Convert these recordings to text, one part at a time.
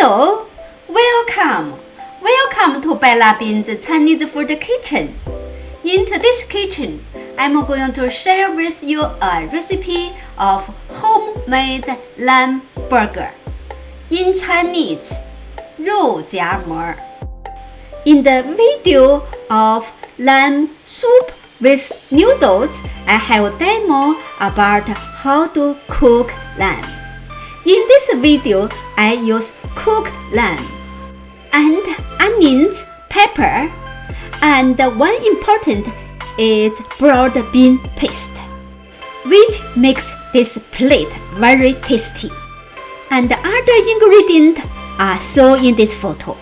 Hello, welcome to Bella Bin's Chinese food kitchen. In today's kitchen, I'm going to share with you a recipe of homemade lamb burger. In Chinese, 肉夹馍. In the video of lamb soup with noodles, I have a demo about how to cook lamb. In this video, I use cooked lamb and onions, pepper, and one important is broad bean paste, which makes this plate very tasty. And the other ingredients are shown in this photo.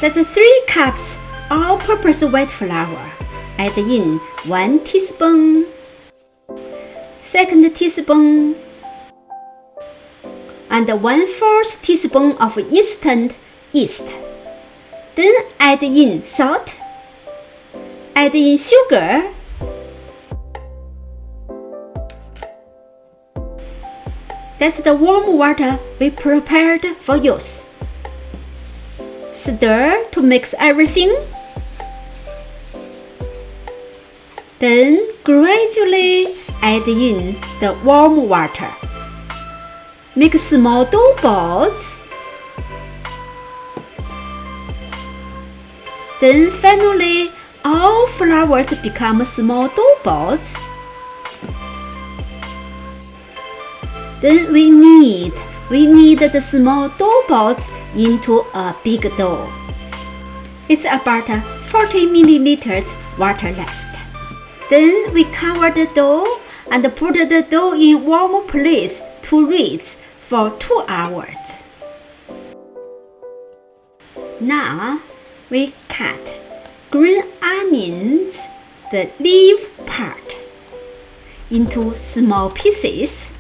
That's 3 cups all-purpose white flour. Add in 1 teaspoon, 2 teaspoon, and 1/4 teaspoon of instant yeast. Then add in salt, add in sugar, that's the warm water we prepared for use. Stir to mix everything. Then gradually add in the warm water. Make small dough balls. Then finally, all flours become small dough balls. Then we knead the small dough balls into a big dough. It's about 40 milliliters water left. Then we cover the dough and put the dough in warm place to rest for 2 hours. Now we cut green onions, the leaf part, into small pieces,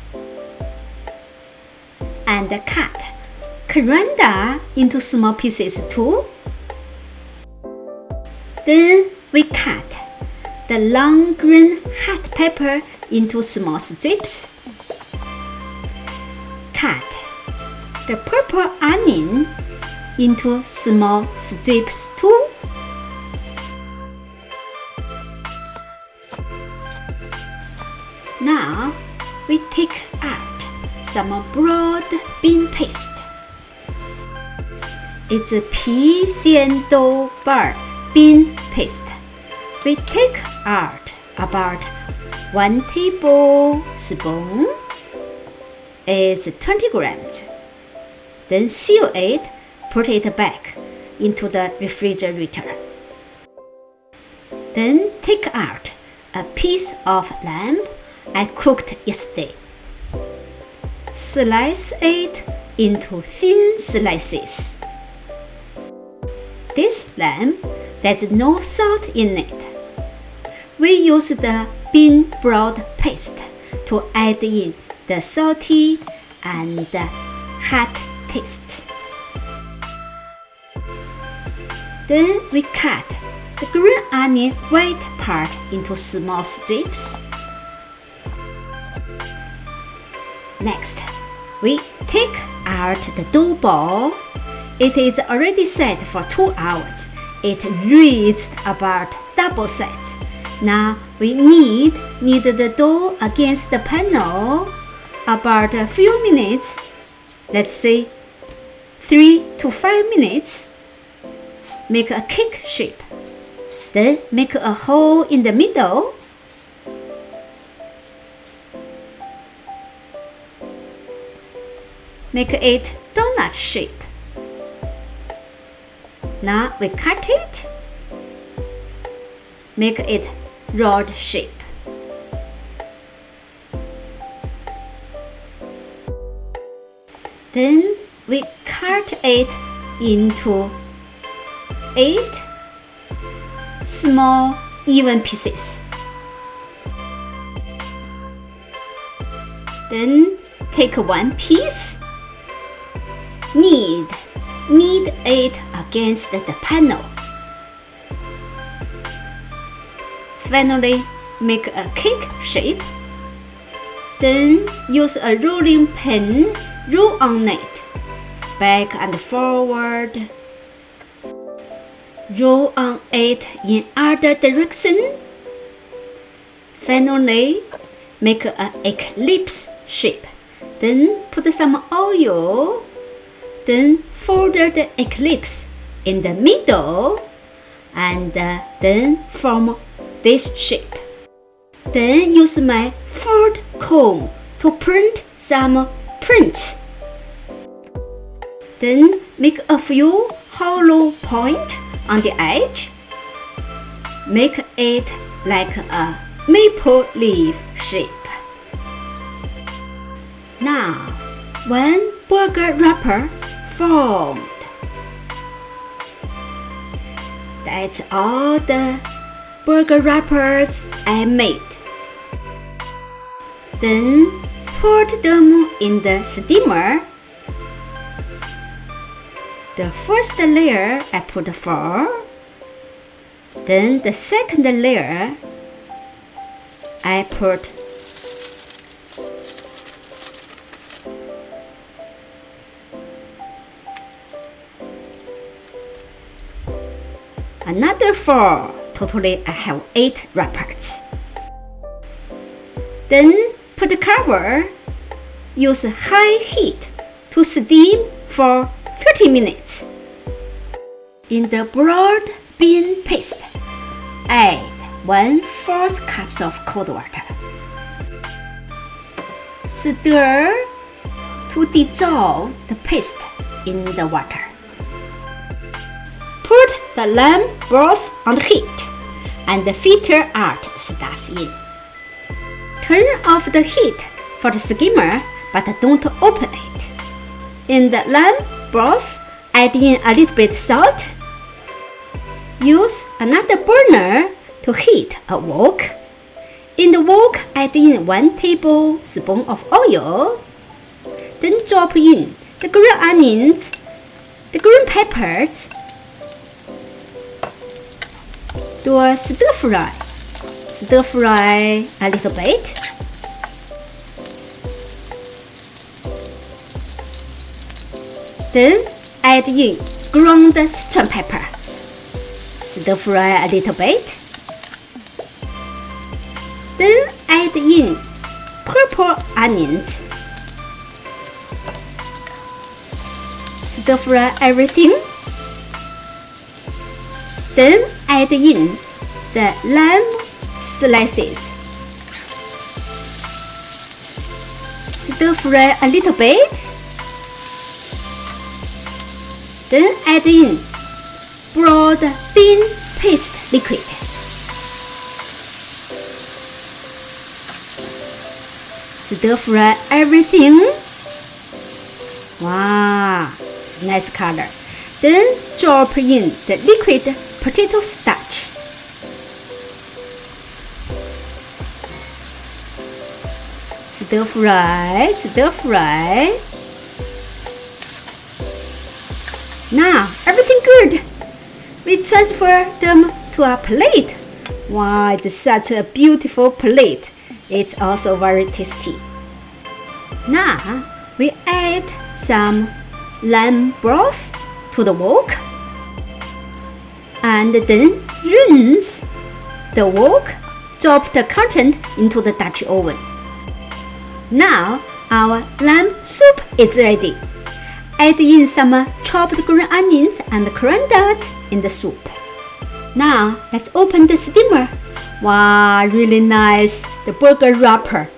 and cut coriander into small pieces too. Then we cut the long green hot pepper into small strips. Cut the purple onion into small strips too. Now we take out some broad bean paste. It's a PIXIANDOUBAN bean paste. We take out about 1 tablespoon. It's 20 grams. Then seal it, put it back into the refrigerator. Then take out a piece of lamb I cooked yesterday. Slice it into thin slices. This lamb, there's no salt in it. We use the bean broth paste to add in the salty and hot taste. Then we cut the green onion white part into small strips. Next, we take out the dough ball. It is already set for 2 hours. It reaches about double size. Now we knead the dough against the panel about a few minutes, let's say 3 to 5 minutes. Make a cake shape. Then make a hole in the middle. Make it donut shape. Now we cut it. Make it rod shape. Then we cut it into 8 small even pieces. Then take 1 piece, knead it against the panel. Finally, make a cake shape. Then use a rolling pin, roll on it. back and forward. Roll on it in other direction. Finally, make an eclipse shape. Then put some oil. Then fold the eclipse in the middle and then form this shape. Then use my food comb to print some prints. Then make a few hollow points on the edge. Make it like a maple leaf shape. Now, one burger wrapper formed. That's all the burger wrappers I made. Then put them in the steamer. The first layer I put 4. Then the second layer I put another 4. Totally I have 8 wrappers. Then put the cover. Use high heat to steam for 30 minutes. In the broad bean paste, add 1/4 cups of cold water. Stir to dissolve the paste in the water. Put the lamb broth on the heat and filter out the stuff in. Turn off the heat for the skimmer, but don't open it. In the lamb broth, add in a little bit salt. Use another burner to heat a wok. In the wok, add in 1 tablespoon of oil. Then drop in the green onions, the green peppers. Do a stir fry. Stir fry a little bit. Then add in ground Sichuan pepper. Stir fry a little bit. Then add in purple onions. Stir fry everything. Then add in the lamb slices. Stir fry a little bit. Then add in broad bean paste liquid. Stir fry everything. Wow, it's nice color. Then drop in the liquid potato starch. Stir fry, stir fry. Now, everything good. We transfer them to a plate. Wow, it's such a beautiful plate. It's also very tasty. Now, we add some lamb broth to the wok. And then rinse the wok. Drop the content into the Dutch oven. Now, our lamb soup is ready. Add in some chopped green onions and coriander in the soup. Now, let's open the steamer. Wow, really nice, the burger wrapper.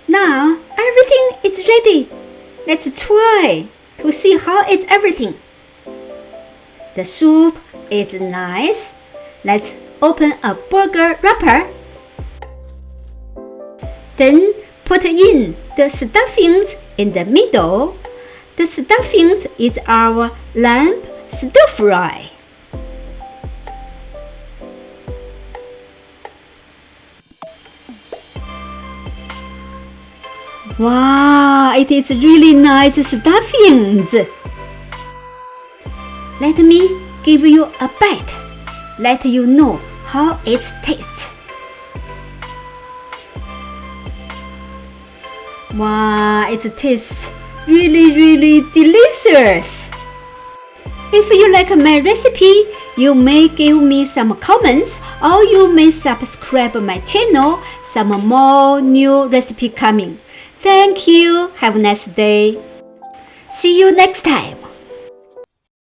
Now, everything is ready. Let's try to see how it's everything. The soup is nice. Let's open a burger wrapper. Then put in the stuffings in the middle. The stuffings is our lamb stir fry. Wow, it is really nice stuffings. Let me give you a bite. Let you know how it tastes. Wow, it tastes really delicious. If you like my recipe, you may give me some comments or you may subscribe my channel. Some more new recipe coming. Thank you. Have a nice day. See you next time.